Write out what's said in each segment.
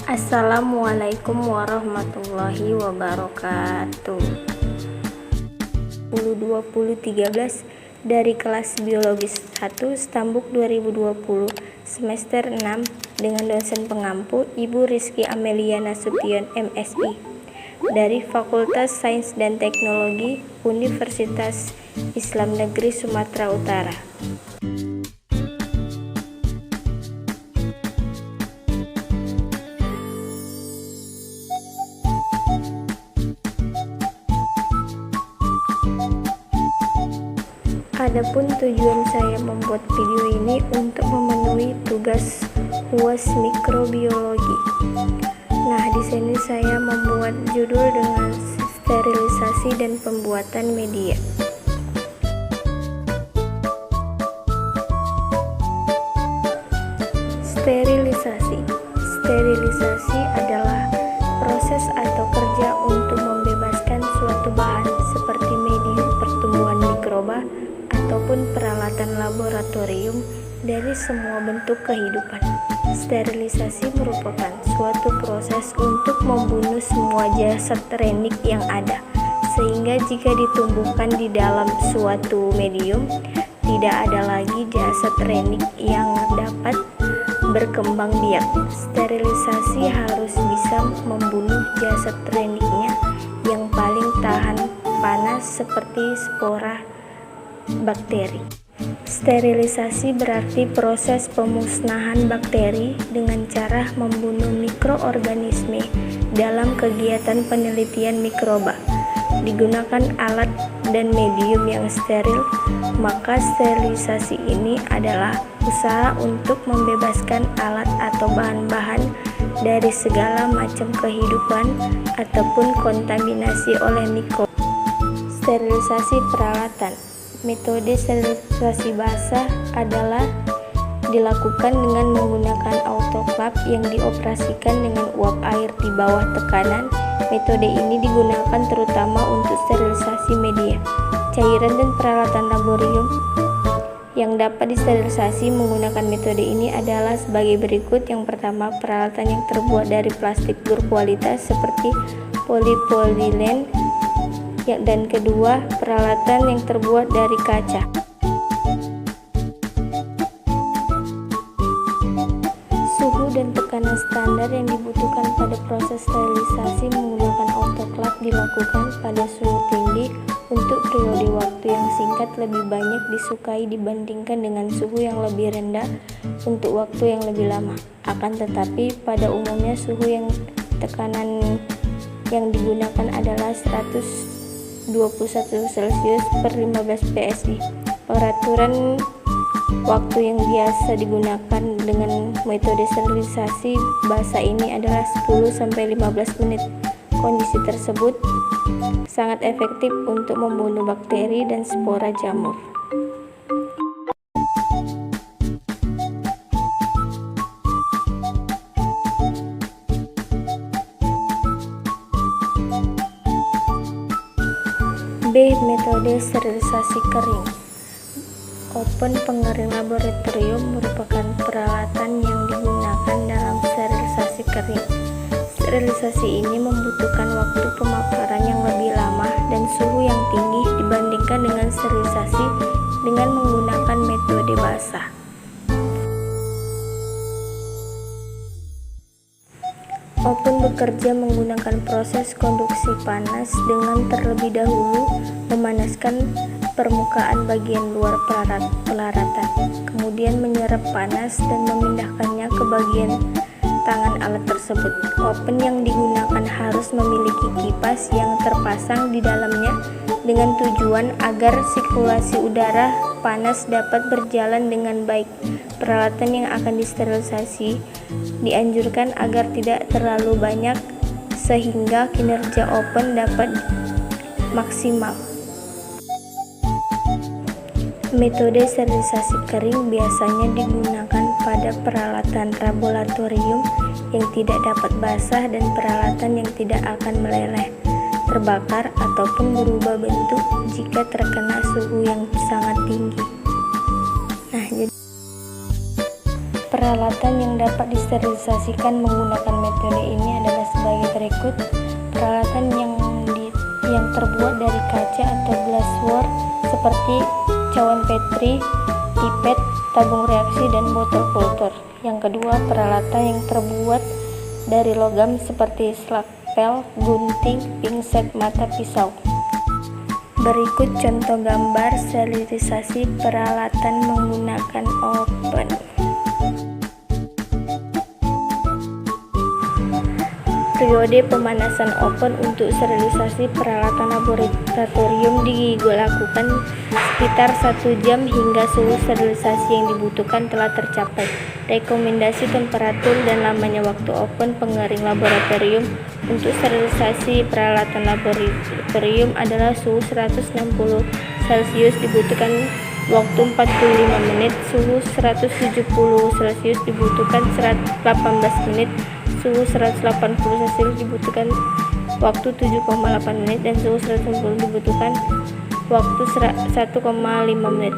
Assalamualaikum warahmatullahi wabarakatuh. 2013 dari kelas Biologis 1 Stambuk 2020 semester 6 dengan dosen pengampu Ibu Rizky Amelia Nasution MSI dari Fakultas Sains dan Teknologi Universitas Islam Negeri Sumatera Utara. Adapun tujuan saya membuat video ini untuk memenuhi tugas UAS mikrobiologi. Nah, di sini saya membuat judul dengan sterilisasi dan pembuatan media. Sterilisasi adalah proses atau kerja untuk membebaskan suatu bahan seperti medium pertumbuhan mikroba ataupun peralatan laboratorium dari semua bentuk kehidupan. Sterilisasi merupakan suatu proses untuk membunuh semua jasad renik yang ada, sehingga jika ditumbuhkan di dalam suatu medium, tidak ada lagi jasad renik yang dapat berkembang biak. Sterilisasi harus bisa membunuh jasad reniknya yang paling tahan panas seperti spora bakteri. Sterilisasi berarti proses pemusnahan bakteri dengan cara membunuh mikroorganisme dalam kegiatan penelitian mikroba. Digunakan alat dan medium yang steril, maka sterilisasi ini adalah usaha untuk membebaskan alat atau bahan-bahan dari segala macam kehidupan ataupun kontaminasi oleh mikroba. Sterilisasi peralatan. Metode sterilisasi basah adalah dilakukan dengan menggunakan autoclave yang dioperasikan dengan uap air di bawah tekanan. Metode ini digunakan terutama untuk sterilisasi media, cairan dan peralatan laboratorium. Yang dapat disterilisasi menggunakan metode ini adalah sebagai berikut. Yang pertama, peralatan yang terbuat dari plastik berkualitas seperti polipropilene. Dan kedua, peralatan yang terbuat dari kaca. Suhu dan tekanan standar yang dibutuhkan pada proses sterilisasi menggunakan autoclave dilakukan pada suhu tinggi untuk periode waktu yang singkat, lebih banyak disukai dibandingkan dengan suhu yang lebih rendah untuk waktu yang lebih lama. Akan tetapi pada umumnya suhu yang tekanan yang digunakan adalah 121 Celcius per 15 PSI. Peraturan waktu yang biasa digunakan dengan metode sterilisasi basah ini adalah 10-15 menit. Kondisi tersebut sangat efektif untuk membunuh bakteri dan spora jamur. B. Metode sterilisasi kering. Open pengering laboratorium merupakan peralatan yang digunakan dalam sterilisasi kering. Sterilisasi ini membutuhkan waktu pemaparan yang lebih lama dan suhu yang tinggi dibandingkan dengan sterilisasi dengan menggunakan metode basah. Open bekerja menggunakan proses konduksi panas dengan terlebih dahulu memanaskan permukaan bagian luar pelaratan, kemudian menyerap panas dan memindahkannya ke bagian tangan alat tersebut. Open yang digunakan harus memiliki kipas yang terpasang di dalamnya dengan tujuan agar sirkulasi udara panas dapat berjalan dengan baik. Peralatan yang akan disterilisasi dianjurkan agar tidak terlalu banyak sehingga kinerja open dapat maksimal. Metode sterilisasi kering biasanya digunakan pada peralatan laboratorium yang tidak dapat basah dan peralatan yang tidak akan meleleh, terbakar, ataupun berubah bentuk jika terkena suhu yang sangat tinggi. Peralatan yang dapat disterilisasikan menggunakan metode ini adalah sebagai berikut. Peralatan yang terbuat dari kaca atau glassware seperti cawan Petri, pipet, tabung reaksi, dan botol kultur. Yang kedua, peralatan yang terbuat dari logam seperti skalpel, gunting, pinset, mata pisau. Berikut contoh gambar sterilisasi peralatan menggunakan oven. Periode pemanasan oven untuk sterilisasi peralatan laboratorium dilakukan sekitar 1 jam hingga suhu sterilisasi yang dibutuhkan telah tercapai. Rekomendasi temperatur dan lamanya waktu oven pengering laboratorium untuk sterilisasi peralatan laboratorium adalah suhu 160 Celcius dibutuhkan waktu 45 menit, suhu 170 Celcius dibutuhkan 18 menit, suhu 180 Celcius dibutuhkan waktu 7,8 menit, dan suhu 190 dibutuhkan waktu 1,5 menit.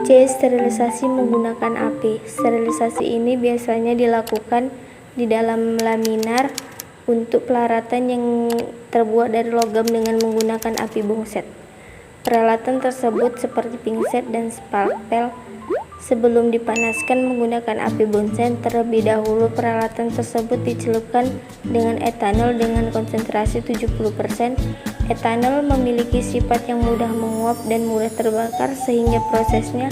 C. Sterilisasi menggunakan api. Sterilisasi ini biasanya dilakukan di dalam laminar untuk peralatan yang terbuat dari logam dengan menggunakan api bongset. Peralatan tersebut seperti pinset dan skalpel sebelum dipanaskan menggunakan api bongset, terlebih dahulu peralatan tersebut dicelupkan dengan etanol dengan konsentrasi 70%. Etanol memiliki sifat yang mudah menguap dan mudah terbakar sehingga prosesnya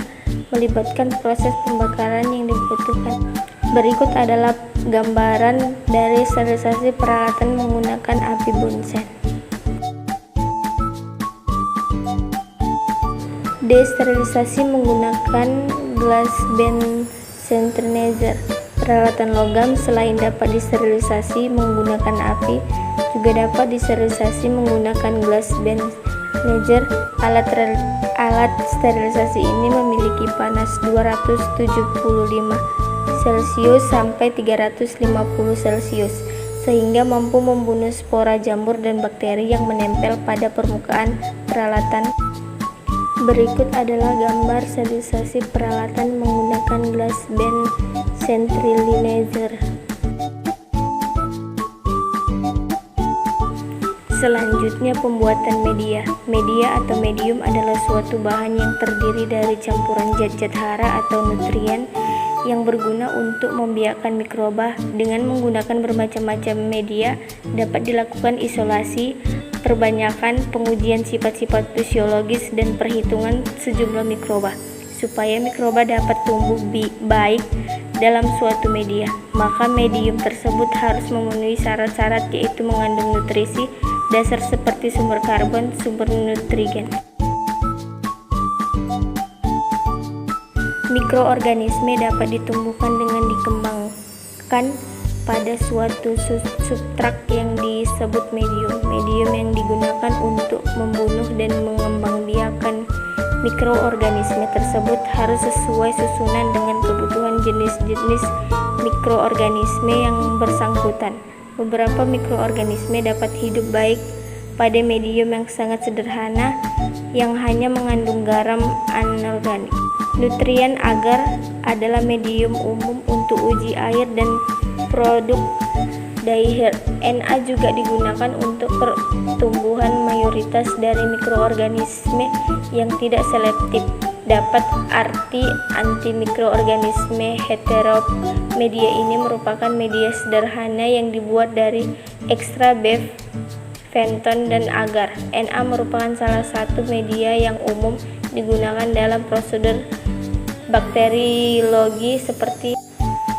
melibatkan proses pembakaran yang dibutuhkan. Berikut adalah gambaran dari sterilisasi peralatan menggunakan api bongset. Desterilisasi menggunakan glass band centrifuger. Peralatan logam selain dapat disterilisasi menggunakan api, juga dapat disterilisasi menggunakan glass band centrifuger. Alat sterilisasi ini memiliki panas 275 Celcius sampai 350 Celcius sehingga mampu membunuh spora jamur dan bakteri yang menempel pada permukaan peralatan. Berikut adalah gambar sterilisasi peralatan menggunakan glass band centrifuger. Selanjutnya, pembuatan media. Media atau medium adalah suatu bahan yang terdiri dari campuran zat-zat hara atau nutrien yang berguna untuk membiakkan mikroba. Dengan menggunakan bermacam-macam media, dapat dilakukan isolasi, perbanyakan, pengujian sifat-sifat fisiologis, dan perhitungan sejumlah mikroba. Supaya mikroba dapat tumbuh baik dalam suatu media, maka medium tersebut harus memenuhi syarat-syarat, yaitu mengandung nutrisi dasar seperti sumber karbon, sumber nutrien. Mikroorganisme dapat ditumbuhkan dengan dikembangkan pada suatu substrat yang disebut medium. Medium yang digunakan untuk membunuh dan mengembangbiakan mikroorganisme tersebut harus sesuai susunan dengan kebutuhan jenis-jenis mikroorganisme yang bersangkutan. Beberapa mikroorganisme dapat hidup baik pada medium yang sangat sederhana yang hanya mengandung garam anorganik. Nutrien agar adalah medium umum untuk uji air dan produk dairy. Na juga digunakan untuk pertumbuhan mayoritas dari mikroorganisme yang tidak selektif. Dapat arti antimikroorganisme heterof. Media ini merupakan media sederhana yang dibuat dari ekstrak beef, fenton, dan agar. Na merupakan salah satu media yang umum digunakan dalam prosedur bakteriologi seperti.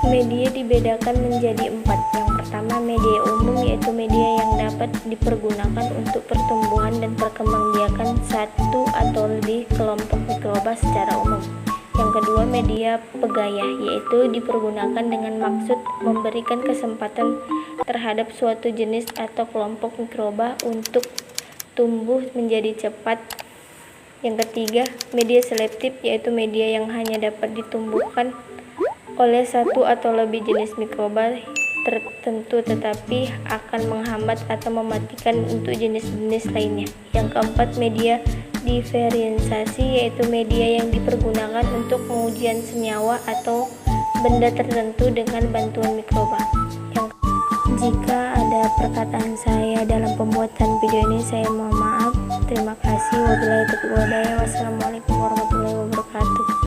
Media dibedakan menjadi 4. Yang pertama, media umum, yaitu media yang dapat dipergunakan untuk pertumbuhan dan perkembangbiakan satu atau lebih kelompok mikroba secara umum. Yang kedua, media pegayah, yaitu dipergunakan dengan maksud memberikan kesempatan terhadap suatu jenis atau kelompok mikroba untuk tumbuh menjadi cepat. Yang ketiga, media selektif, yaitu media yang hanya dapat ditumbuhkan oleh satu atau lebih jenis mikroba tertentu tetapi akan menghambat atau mematikan untuk jenis-jenis lainnya. Yang keempat, media diferensiasi, yaitu media yang dipergunakan untuk pengujian senyawa atau benda tertentu dengan bantuan mikroba. Jika ada perkataan saya dalam pembuatan video ini, saya mohon maaf. Terima kasih. Wabillahi taufiq wal hidayah. Wassalamualaikum warahmatullahi wabarakatuh.